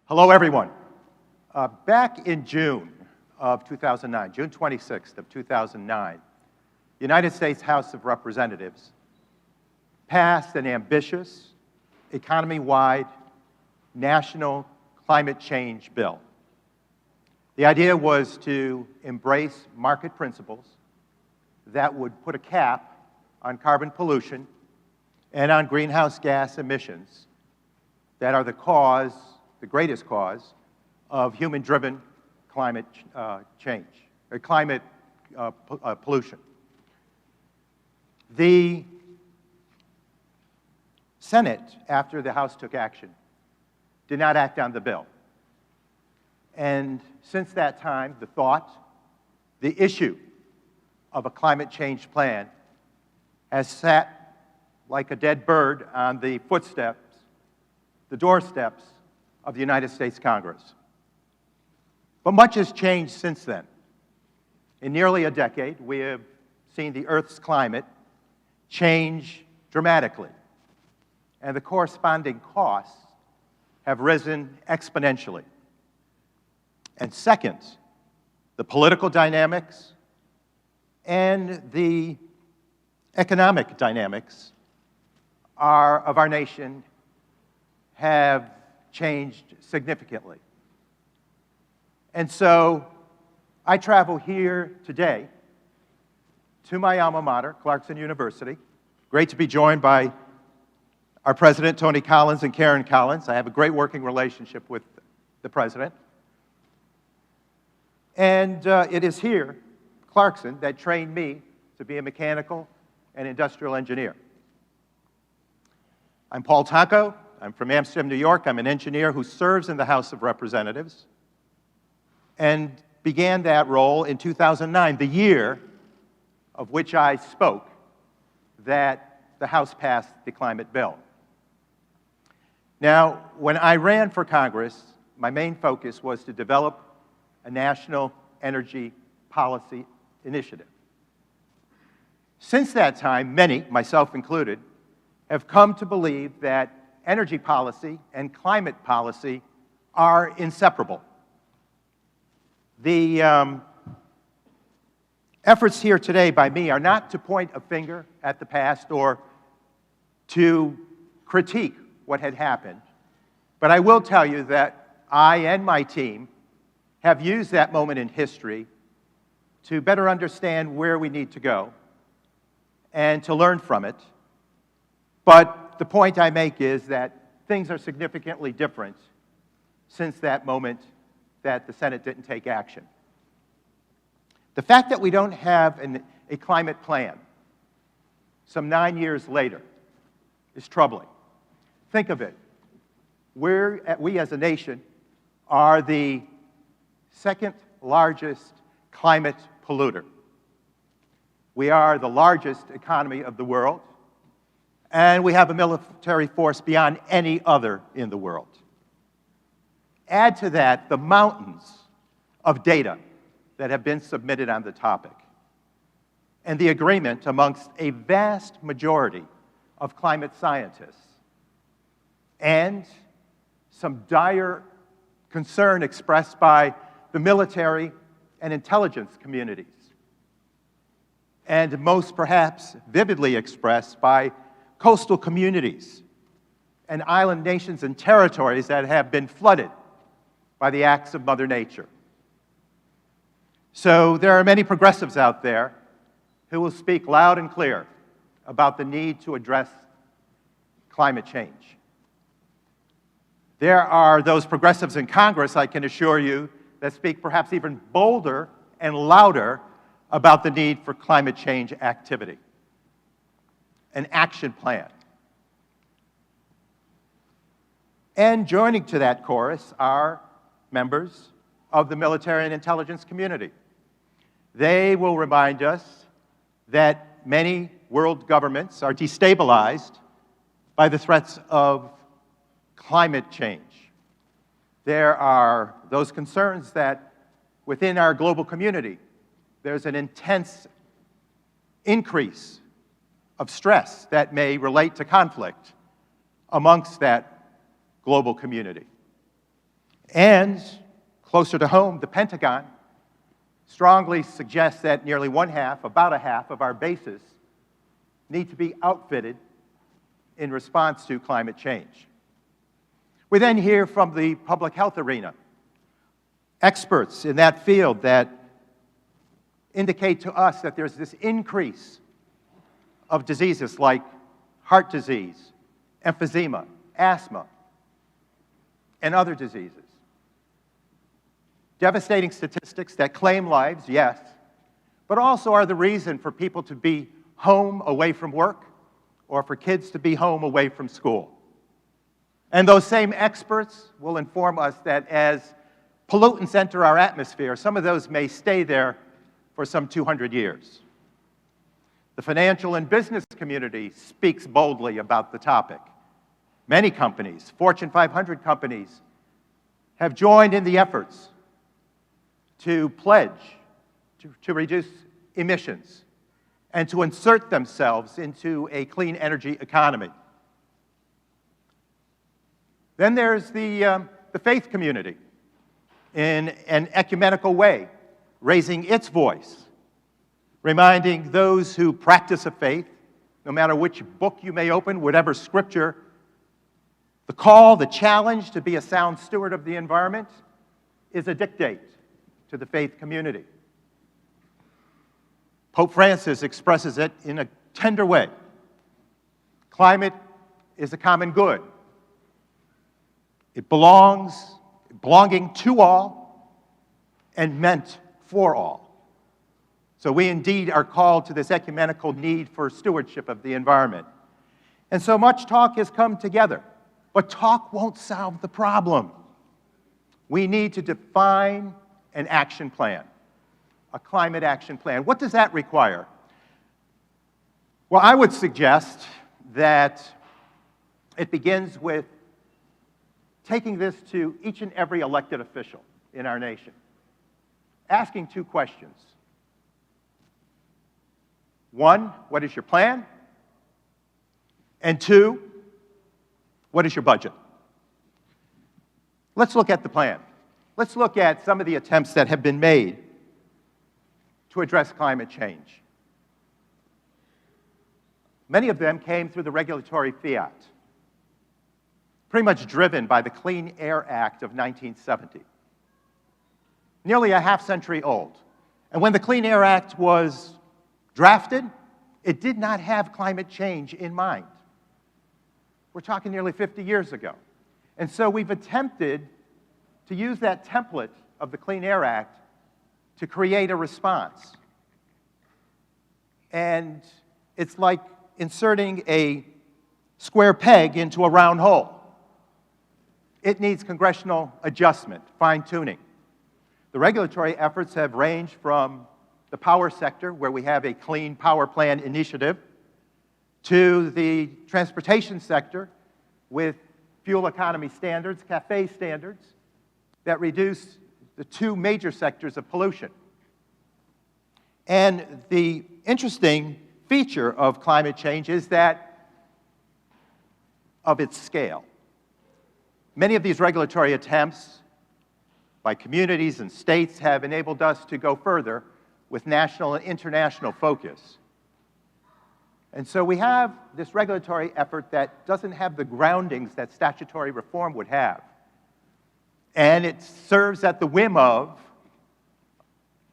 Hello, everyone. Back in June of 2009, June 26th of 2009, the United States House of Representatives passed an ambitious, economy-wide, national climate change bill. The idea was to embrace market principles that would put a cap on carbon pollution and on greenhouse gas emissions that are the greatest cause of human-driven climate change, or climate pollution. The Senate, after the House took action, did not act on the bill. And since that time, the issue of a climate change plan has sat like a dead bird on the doorsteps of the United States Congress. But much has changed since then. In nearly a decade, we have seen the Earth's climate change dramatically, and the corresponding costs have risen exponentially. And second, the political dynamics and the economic dynamics of our nation have changed significantly. And so I travel here today to my alma mater, Clarkson University. Great to be joined by our president, Tony Collins, and Karen Collins. I have a great working relationship with the president. And it is here, Clarkson, that trained me to be a mechanical and industrial engineer. I'm Paul Tonko. I'm from Amsterdam, New York. I'm an engineer who serves in the House of Representatives and began that role in 2009, the year of which I spoke that the House passed the climate bill. Now, when I ran for Congress, my main focus was to develop a national energy policy initiative. Since that time, many, myself included, have come to believe that energy policy and climate policy are inseparable. The efforts here today by me are not to point a finger at the past or to critique what had happened, but I will tell you that I and my team have used that moment in history to better understand where we need to go and to learn from it. But the point I make is that things are significantly different since that moment that the Senate didn't take action. The fact that we don't have a climate plan some 9 years later is troubling. Think of it. We as a nation are the second largest climate polluter. We are the largest economy of the world, and we have a military force beyond any other in the world. Add to that the mountains of data that have been submitted on the topic, and the agreement amongst a vast majority of climate scientists, and some dire concern expressed by the military and intelligence communities, and most perhaps vividly expressed by coastal communities and island nations and territories that have been flooded by the acts of Mother Nature. So there are many progressives out there who will speak loud and clear about the need to address climate change. There are those progressives in Congress, I can assure you, that speak perhaps even bolder and louder about the need for climate change activity, an action plan. And joining to that chorus are members of the military and intelligence community. They will remind us that many world governments are destabilized by the threats of climate change. There are those concerns that within our global community, there's an intense increase of stress that may relate to conflict amongst that global community. And closer to home, the Pentagon strongly suggests that nearly about a half of our bases need to be outfitted in response to climate change. We then hear from the public health arena, experts in that field that indicate to us that there's this increase of diseases like heart disease, emphysema, asthma, and other diseases. Devastating statistics that claim lives, yes, but also are the reason for people to be home away from work or for kids to be home away from school. And those same experts will inform us that as pollutants enter our atmosphere, some of those may stay there for some 200 years. The financial and business community speaks boldly about the topic. Many companies, Fortune 500 companies, have joined in the efforts to pledge to reduce emissions and to insert themselves into a clean energy economy. Then there's the faith community in an ecumenical way, raising its voice, reminding those who practice a faith, no matter which book you may open, whatever scripture, the call, the challenge to be a sound steward of the environment is a dictate to the faith community. Pope Francis expresses it in a tender way. Climate is a common good. It belonging to all and meant for all. So we indeed are called to this ecumenical need for stewardship of the environment. And so much talk has come together, but talk won't solve the problem. We need to define an action plan, a climate action plan. What does that require? Well, I would suggest that it begins with taking this to each and every elected official in our nation, asking two questions. One, what is your plan? And two, what is your budget? Let's look at the plan. Let's look at some of the attempts that have been made to address climate change. Many of them came through the regulatory fiat, pretty much driven by the Clean Air Act of 1970. Nearly a half-century old. And when the Clean Air Act was drafted, it did not have climate change in mind. We're talking nearly 50 years ago. And so we've attempted to use that template of the Clean Air Act to create a response. And it's like inserting a square peg into a round hole. It needs congressional adjustment, fine-tuning. The regulatory efforts have ranged from the power sector, where we have a Clean Power Plan initiative, to the transportation sector with fuel economy standards, CAFE standards, that reduce the two major sectors of pollution. And the interesting feature of climate change is that of its scale. Many of these regulatory attempts by communities and states have enabled us to go further with national and international focus. And so we have this regulatory effort that doesn't have the groundings that statutory reform would have. And it serves at the whim of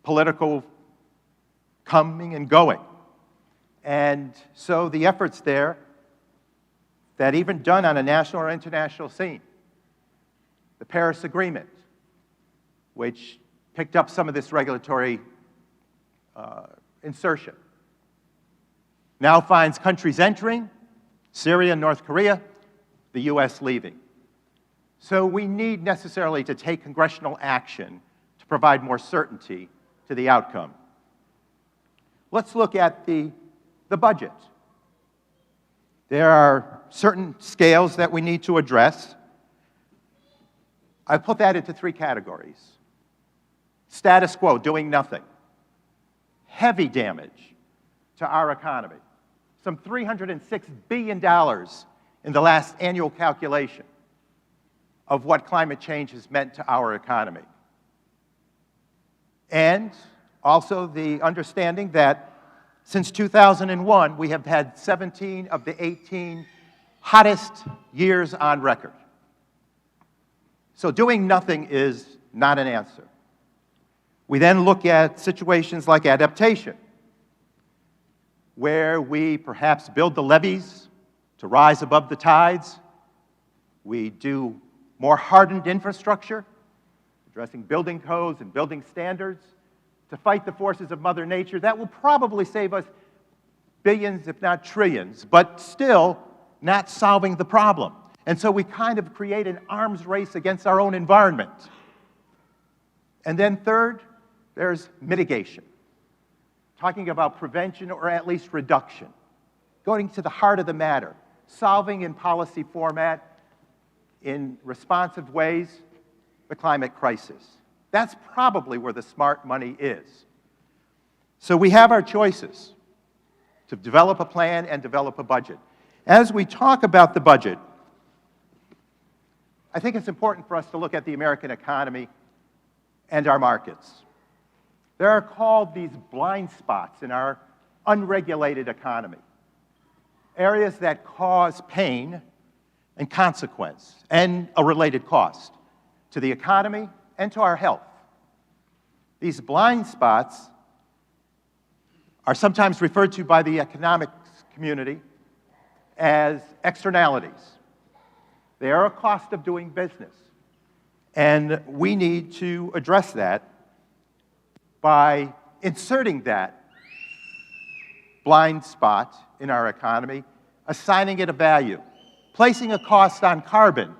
political coming and going. And so the efforts there that even done on a national or international scene, the Paris Agreement, which picked up some of this regulatory insertion, now finds countries entering, Syria and North Korea, the U.S. leaving. So we need necessarily to take congressional action to provide more certainty to the outcome. Let's look at the budget. There are certain scales that we need to address. I put that into three categories. Status quo, doing nothing. Heavy damage to our economy. Some $306 billion in the last annual calculation. of what climate change has meant to our economy. And also the understanding that since 2001, we have had 17 of the 18 hottest years on record. So doing nothing is not an answer. We then look at situations like adaptation, where we perhaps build the levees to rise above the tides. We do more hardened infrastructure, addressing building codes and building standards to fight the forces of Mother Nature. That will probably save us billions, if not trillions, but still not solving the problem. And so we kind of create an arms race against our own environment. And then third, there's mitigation, talking about prevention or at least reduction, going to the heart of the matter, solving in policy format in responsive ways the climate crisis. That's probably where the smart money is. So we have our choices to develop a plan and develop a budget. As we talk about the budget, I think it's important for us to look at the American economy and our markets. There are called these blind spots in our unregulated economy, areas that cause pain and consequence and a related cost to the economy and to our health. These blind spots are sometimes referred to by the economics community as externalities. They are a cost of doing business, and we need to address that by inserting that blind spot in our economy, assigning it a value, placing a cost on carbon,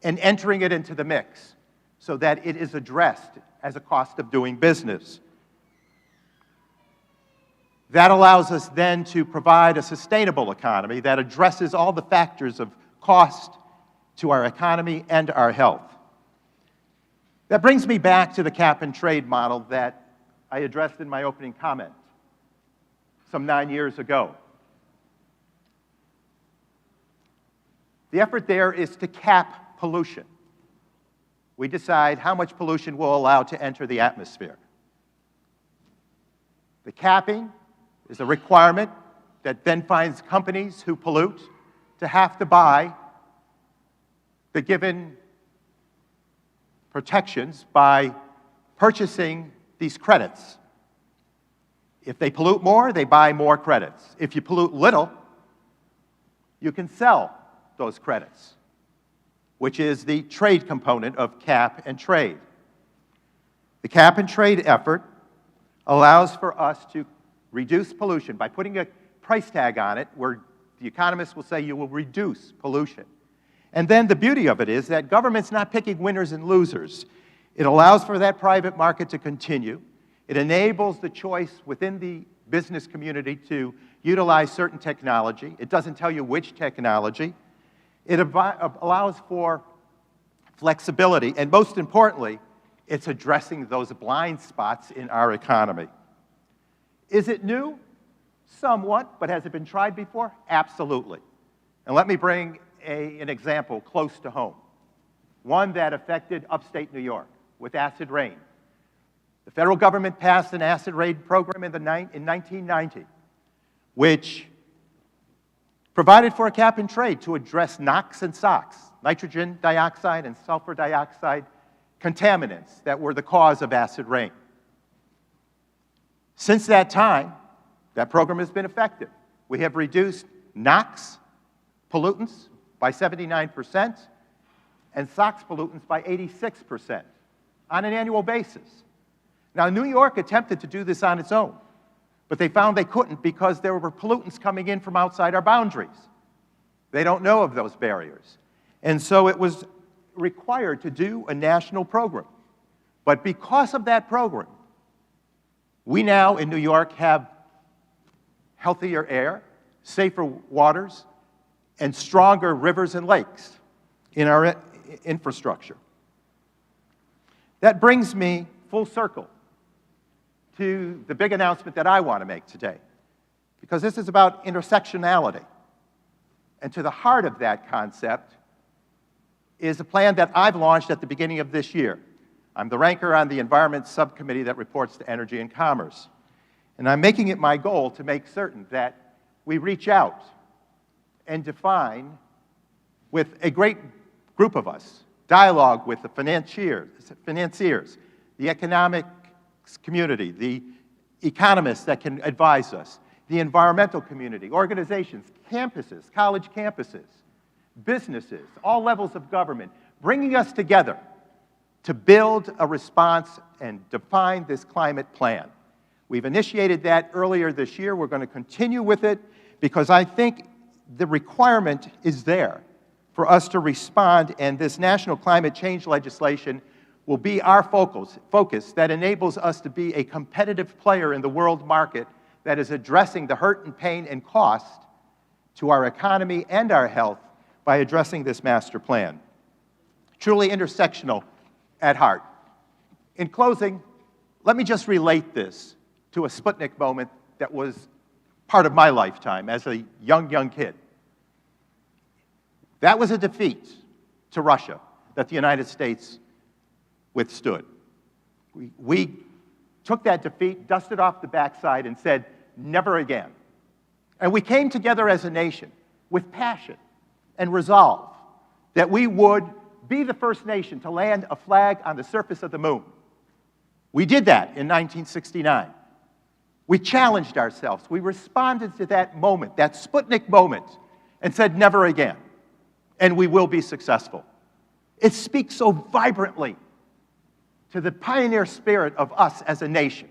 and entering it into the mix so that it is addressed as a cost of doing business. That allows us then to provide a sustainable economy that addresses all the factors of cost to our economy and our health. That brings me back to the cap and trade model that I addressed in my opening comment some 9 years ago. The effort there is to cap pollution. We decide how much pollution we'll allow to enter the atmosphere. The capping is a requirement that then finds companies who pollute to have to buy the given protections by purchasing these credits. If they pollute more, they buy more credits. If you pollute little, you can sell those credits, which is the trade component of cap and trade. The cap and trade effort allows for us to reduce pollution by putting a price tag on it where the economists will say you will reduce pollution. And then the beauty of it is that government's not picking winners and losers. It allows for that private market to continue. It enables the choice within the business community to utilize certain technology. It doesn't tell you which technology. It allows for flexibility, and most importantly, it's addressing those blind spots in our economy. Is it new? Somewhat, but has it been tried before? Absolutely. And let me bring an example close to home, one that affected upstate New York with acid rain. The federal government passed an acid rain program in 1990, which provided for a cap and trade to address NOx and SOx, nitrogen dioxide and sulfur dioxide contaminants that were the cause of acid rain. Since that time, that program has been effective. We have reduced NOx pollutants by 79% and SOx pollutants by 86% on an annual basis. Now, New York attempted to do this on its own, but they found they couldn't because there were pollutants coming in from outside our boundaries. They don't know of those barriers. And so it was required to do a national program. But because of that program, we now in New York have healthier air, safer waters, and stronger rivers and lakes in our infrastructure. That brings me full circle to the big announcement that I want to make today, because this is about intersectionality. And to the heart of that concept is a plan that I've launched at the beginning of this year. I'm the ranker on the Environment Subcommittee that reports to Energy and Commerce. And I'm making it my goal to make certain that we reach out and define, with a great group of us, dialogue with the financiers, the economic community, the economists that can advise us, the environmental community, organizations, campuses, college campuses, businesses, all levels of government, bringing us together to build a response and define this climate plan. We've initiated that earlier this year. We're going to continue with it because I think the requirement is there for us to respond, and this national climate change legislation will be our focus that enables us to be a competitive player in the world market that is addressing the hurt and pain and cost to our economy and our health by addressing this master plan. Truly intersectional at heart. In closing, let me just relate this to a Sputnik moment that was part of my lifetime as a young kid. That was a defeat to Russia that the United States withstood. We took that defeat, dusted off the backside, and said, never again. And we came together as a nation with passion and resolve that we would be the first nation to land a flag on the surface of the moon. We did that in 1969. We challenged ourselves. We responded to that moment, that Sputnik moment, and said, never again. And we will be successful. It speaks so vibrantly to the pioneer spirit of us as a nation.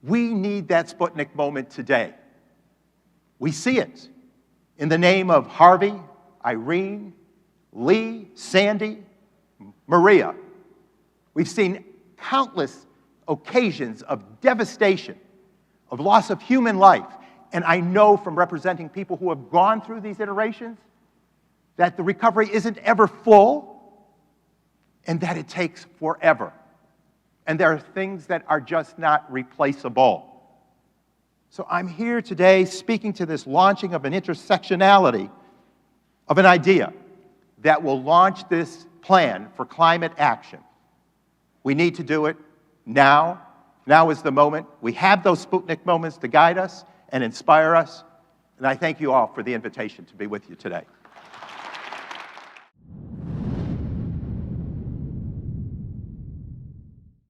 We need that Sputnik moment today. We see it in the name of Harvey, Irene, Lee, Sandy, Maria. We've seen countless occasions of devastation, of loss of human life. And I know from representing people who have gone through these iterations that the recovery isn't ever full and that it takes forever. And there are things that are just not replaceable. So I'm here today speaking to this launching of an intersectionality of an idea that will launch this plan for climate action. We need to do it now. Now is the moment. We have those Sputnik moments to guide us and inspire us. And I thank you all for the invitation to be with you today.